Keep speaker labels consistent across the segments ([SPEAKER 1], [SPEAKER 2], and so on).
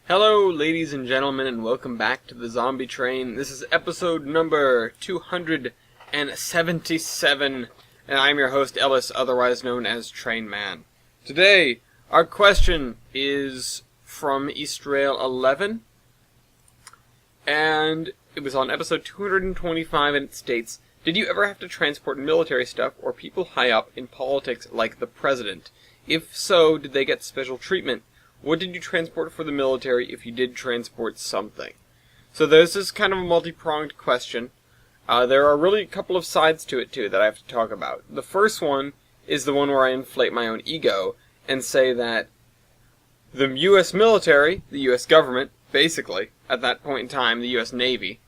[SPEAKER 1] Hello, ladies and gentlemen, and welcome back to the Zombie Train. This is episode number 277, and I'm your host, Ellis, otherwise known as Train Man. Today, our question is from Eastrail 11, and it was on episode 225, and it states, "Did you ever have to transport military stuff or people high up in politics like the president? If so, did they get special treatment? What did you transport for the military if you did transport something?" So this is kind of a multi-pronged question. There are really a couple of sides to it, too, that I have to talk about. The first one is the one where I inflate my own ego and say that the U.S. military, the U.S. government, basically, at that point in time, the U.S. Navy,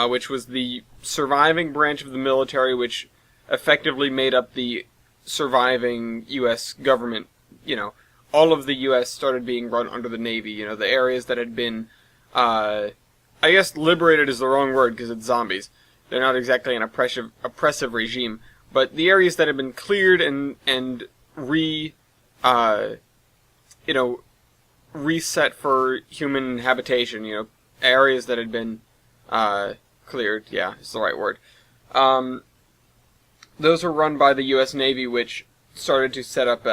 [SPEAKER 1] which was the surviving branch of the military which effectively made up the surviving U.S. government, all of the U.S. started being run under the Navy. The areas that had been, I guess liberated is the wrong word because it's zombies. They're not exactly an oppressive regime. But the areas that had been cleared and reset for human habitation, areas that had been, cleared, yeah, is the right word. Those were run by the U.S. Navy, which started to set up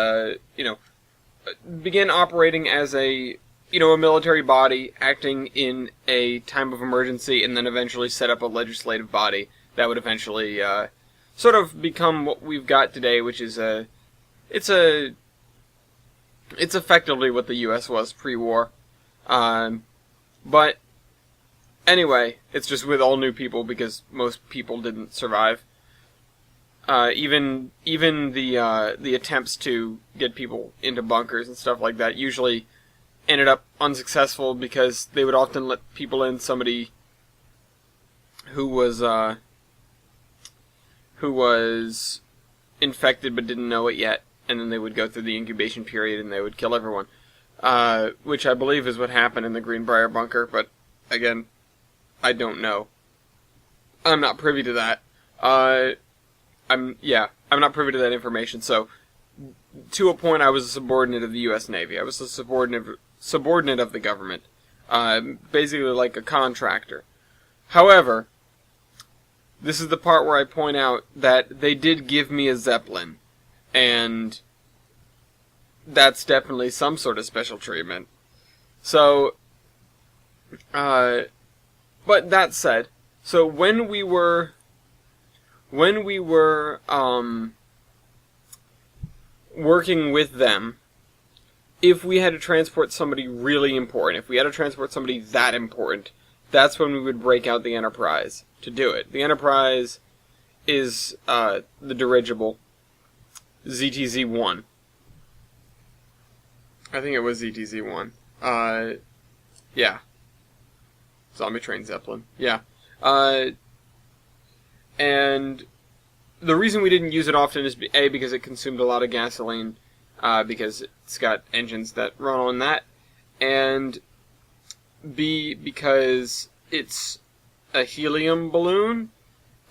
[SPEAKER 1] began operating as a military body acting in a time of emergency, and then eventually set up a legislative body that would eventually sort of become what we've got today, which is it's effectively what the U.S. was pre-war. But anyway, it's just with all new people because most people didn't survive. Even the attempts to get people into bunkers and stuff like that usually ended up unsuccessful because they would often let people in somebody who was infected but didn't know it yet, and then they would go through the incubation period and they would kill everyone, which I believe is what happened in the Greenbrier bunker. But again, I don't know. I'm not privy to that. I'm not privy to that information, so to a point I was a subordinate of the U.S. Navy. I was a subordinate of the government, basically like a contractor. However, this is the part where I point out that they did give me a Zeppelin, and that's definitely some sort of special treatment. So, but that said, so when we were working with them, if we had to transport somebody really important, if we had to transport somebody that important, that's when we would break out the Enterprise to do it. The Enterprise is the dirigible ZTZ-1. I think it was ZTZ-1. Yeah. Zombie Train Zeppelin. Yeah. And the reason we didn't use it often is A, because it consumed a lot of gasoline, because it's got engines that run on that, and B, because it's a helium balloon,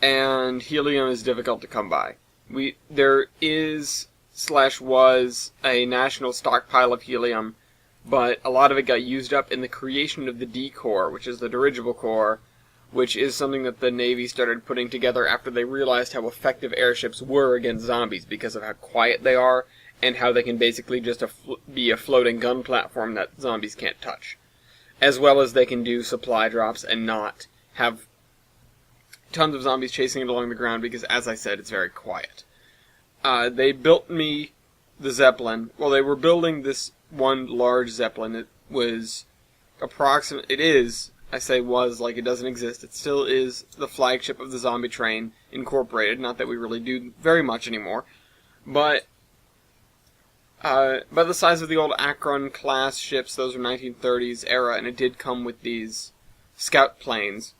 [SPEAKER 1] and helium is difficult to come by. There was a national stockpile of helium, but a lot of it got used up in the creation of the D-Corps, which is the dirigible corps, which is something that the Navy started putting together after they realized how effective airships were against zombies because of how quiet they are and how they can basically just be a floating gun platform that zombies can't touch. As well as they can do supply drops and not have tons of zombies chasing it along the ground because, as I said, it's very quiet. They built me the Zeppelin. Well, they were building this one large Zeppelin. It was I say was like it doesn't exist. It still is the flagship of the Zombie Train Incorporated. Not that we really do very much anymore. But by the size of the old Akron class ships, those are 1930s era, and it did come with these scout planes.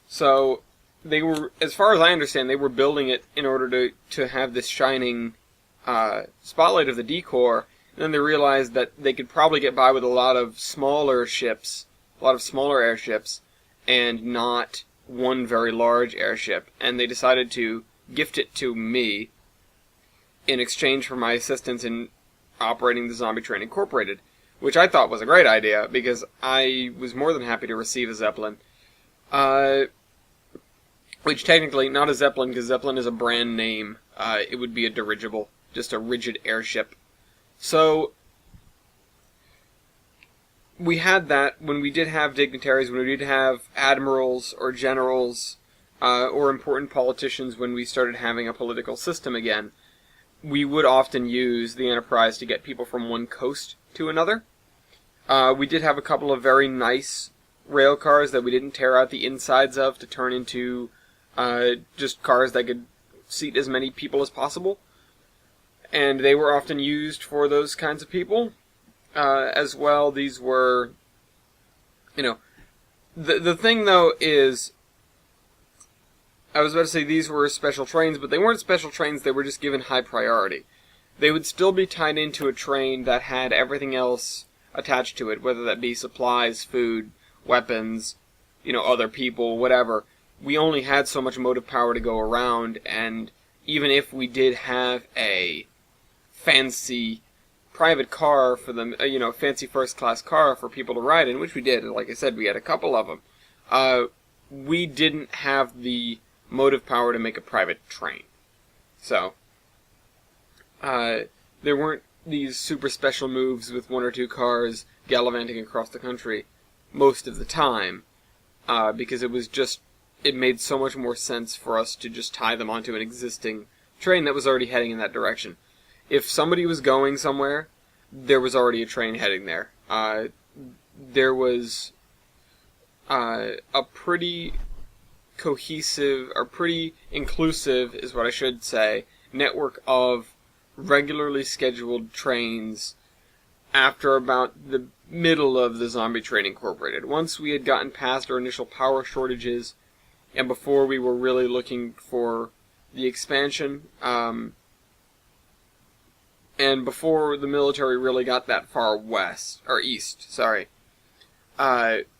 [SPEAKER 1] So they were, as far as I understand, they were building it in order to have this shining spotlight of the D-Corps. And then they realized that they could probably get by with a lot of smaller ships, a lot of smaller airships, and not one very large airship. And they decided to gift it to me in exchange for my assistance in operating the Zombie Train Incorporated. which I thought was a great idea because I was more than happy to receive a Zeppelin. Which technically, not a Zeppelin, because Zeppelin is a brand name. It would be a dirigible, just a rigid airship. So, we had that when we did have dignitaries, when we did have admirals or generals, or important politicians, when we started having a political system again. We would often use the Enterprise to get people from one coast to another. We did have a couple of very nice rail cars that we didn't tear out the insides of to turn into just cars that could seat as many people as possible. And they were often used for those kinds of people. As well, these were, the thing though is, I was about to say these were special trains, but they weren't special trains, they were just given high priority. They would still be tied into a train that had everything else attached to it, whether that be supplies, food, weapons, other people, whatever. We only had so much motive power to go around, and even if we did have a fancy private car for them, fancy first-class car for people to ride in, which we did, and like I said, we had a couple of them, we didn't have the motive power to make a private train. So, there weren't these super special moves with one or two cars gallivanting across the country most of the time, because it made so much more sense for us to just tie them onto an existing train that was already heading in that direction. If somebody was going somewhere, there was already a train heading there. There was a pretty cohesive, or pretty inclusive, is what I should say, network of regularly scheduled trains after about the middle of the Zombie Train Incorporated. Once we had gotten past our initial power shortages, and before we were really looking for the expansion, and before the military really got that far east,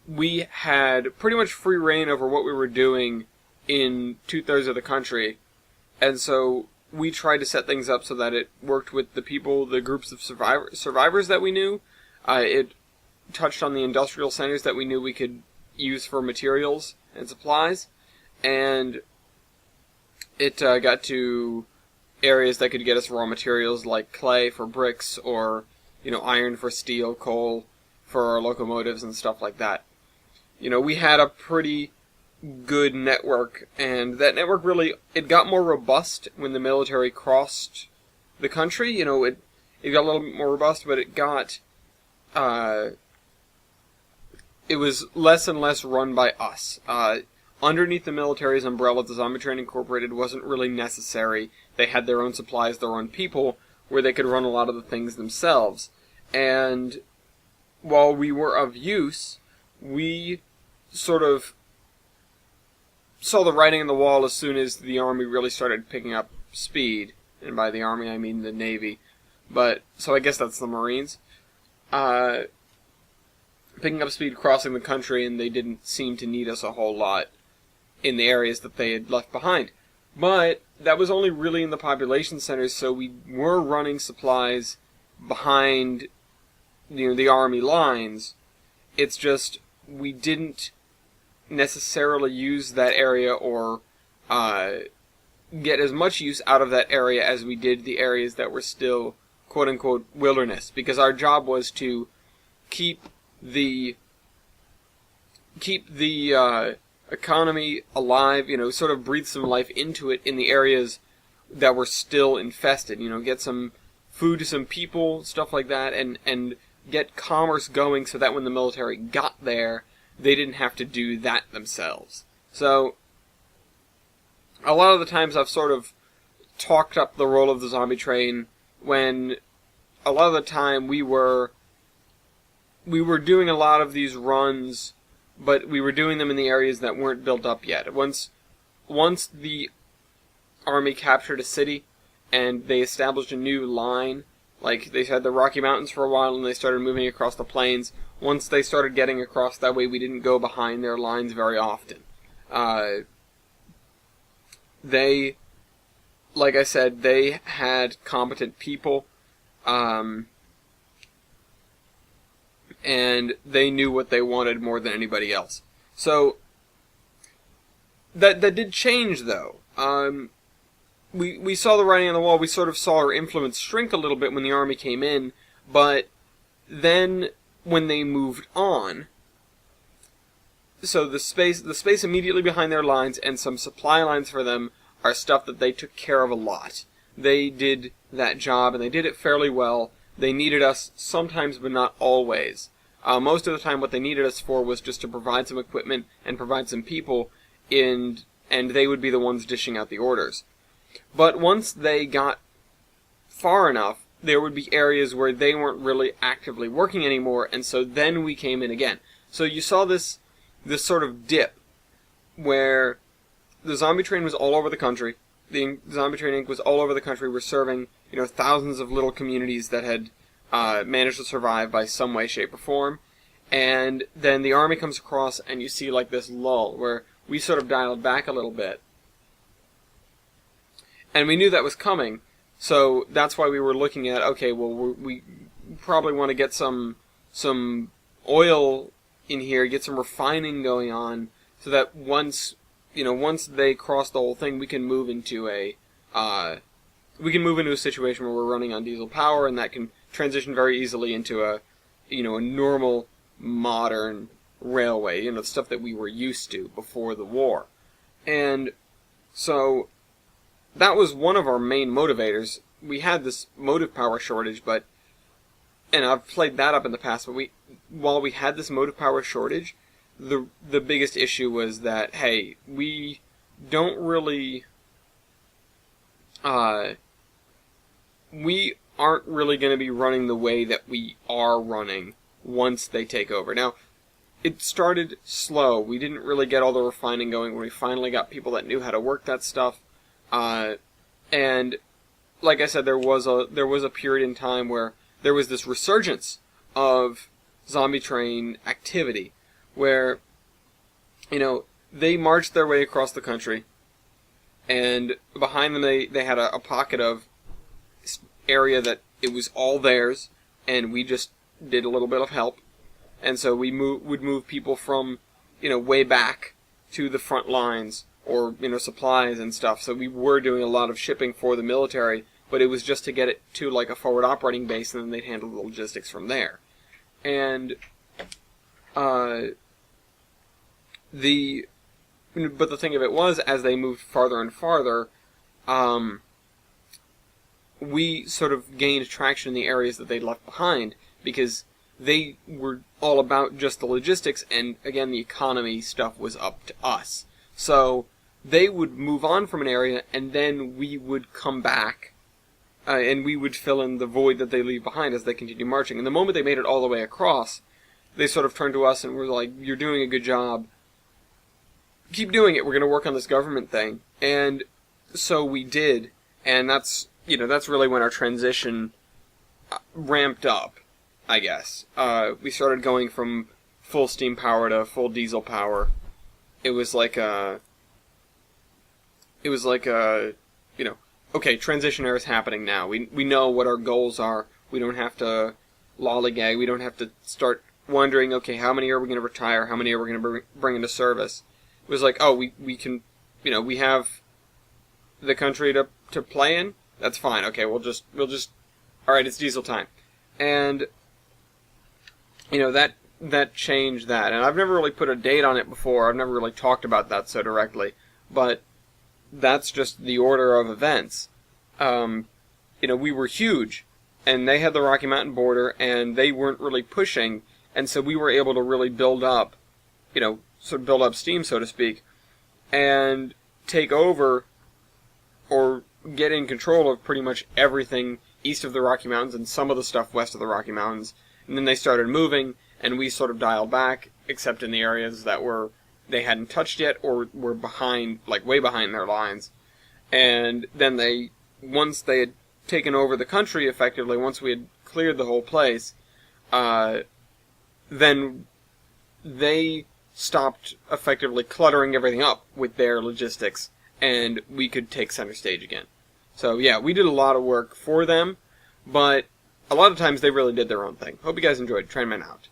[SPEAKER 1] we had pretty much free reign over what we were doing in 2/3 of the country, and so we tried to set things up so that it worked with the groups of survivors that we knew. It touched on the industrial centers that we knew we could use for materials and supplies, and it got to areas that could get us raw materials like clay for bricks, or iron for steel, coal for our locomotives and stuff like that. We had a pretty good network, and that network it got more robust when the military crossed the country. It got a little bit more robust, but it was less and less run by us. Underneath the military's umbrella, the Zombie Train Incorporated wasn't really necessary. They had their own supplies, their own people, where they could run a lot of the things themselves. And while we were of use, we sort of saw the writing on the wall as soon as the Army really started picking up speed. And by the Army, I mean the Navy. So I guess that's the Marines. Picking up speed, crossing the country, and they didn't seem to need us a whole lot in the areas that they had left behind. But that was only really in the population centers, so we were running supplies behind the Army lines. It's just we didn't necessarily use that area or get as much use out of that area as we did the areas that were still quote-unquote wilderness, because our job was to keep the economy alive, sort of breathe some life into it in the areas that were still infested, get some food to some people, stuff like that, and get commerce going so that when the military got there, they didn't have to do that themselves. So, a lot of the times I've sort of talked up the role of the zombie train when a lot of the time we were doing a lot of these runs, but we were doing them in the areas that weren't built up yet. Once the Army captured a city and they established a new line, like they had the Rocky Mountains for a while and they started moving across the plains, once they started getting across that way, we didn't go behind their lines very often. They, like I said, they had competent people. and they knew what they wanted more than anybody else. So that did change, though. We saw the writing on the wall. We sort of saw our influence shrink a little bit when the army came in, but then when they moved on, so the space immediately behind their lines and some supply lines for them are stuff that they took care of a lot. They did that job, and they did it fairly well. They needed us sometimes, but not always. Most of the time, what they needed us for was just to provide some equipment and provide some people, and they would be the ones dishing out the orders. But once they got far enough, there would be areas where they weren't really actively working anymore, and so then we came in again. So you saw this sort of dip where the Zombie Train was all over the country. The Zombie Train Inc. was all over the country. We're serving, thousands of little communities that had managed to survive by some way, shape, or form. And then the army comes across, and you see like this lull where we sort of dialed back a little bit. And we knew that was coming, so that's why we were looking at, okay, well, we probably want to get some oil in here, get some refining going on, so that once they cross the whole thing, we can move into a situation where we're running on diesel power, and that can transition very easily into a normal, modern railway, the stuff that we were used to before the war. And so that was one of our main motivators. We had this motive power shortage, and I've played that up in the past, but while we had this motive power shortage, the biggest issue was that, hey, we don't really, we aren't really going to be running the way that we are running once they take over. Now, it started slow. We didn't really get all the refining going when we finally got people that knew how to work that stuff. And like I said, there was a period in time where there was this resurgence of Zombie Train activity, where they marched their way across the country, and behind them they had a pocket of area that it was all theirs, and we just did a little bit of help, and so we would move people from way back to the front lines, or supplies and stuff. So we were doing a lot of shipping for the military, but it was just to get it to like a forward operating base, and then they'd handle the logistics from there. And but the thing of it was, as they moved farther and farther, we sort of gained traction in the areas that they'd left behind, because they were all about just the logistics, and again, the economy stuff was up to us. So they would move on from an area, and then we would come back, and we would fill in the void that they leave behind as they continue marching. And the moment they made it all the way across, they sort of turned to us and were like, "You're doing a good job. Keep doing it. We're going to work on this government thing." And so we did, and that's really when our transition ramped up, I guess. We started going from full steam power to full diesel power. It was like okay, transition era is happening now. We know what our goals are. We don't have to lollygag. We don't have to start wondering, okay, how many are we going to retire? How many are we going to bring into service? It was like, oh, we can, we have the country to play in. That's fine. Okay, we'll just, all right, it's diesel time. And, that changed that. And I've never really put a date on it before. I've never really talked about that so directly. But that's just the order of events. We were huge, and they had the Rocky Mountain border, and they weren't really pushing, and so we were able to really build up, sort of build up steam, so to speak, and take over, or get in control of pretty much everything east of the Rocky Mountains and some of the stuff west of the Rocky Mountains. And then they started moving, and we sort of dialed back, except in the areas that they hadn't touched yet, or were behind, like way behind their lines. And then once they had taken over the country effectively, once we had cleared the whole place, then they stopped effectively cluttering everything up with their logistics, and we could take center stage again. So yeah, we did a lot of work for them, but a lot of times they really did their own thing. Hope you guys enjoyed. Trainman out.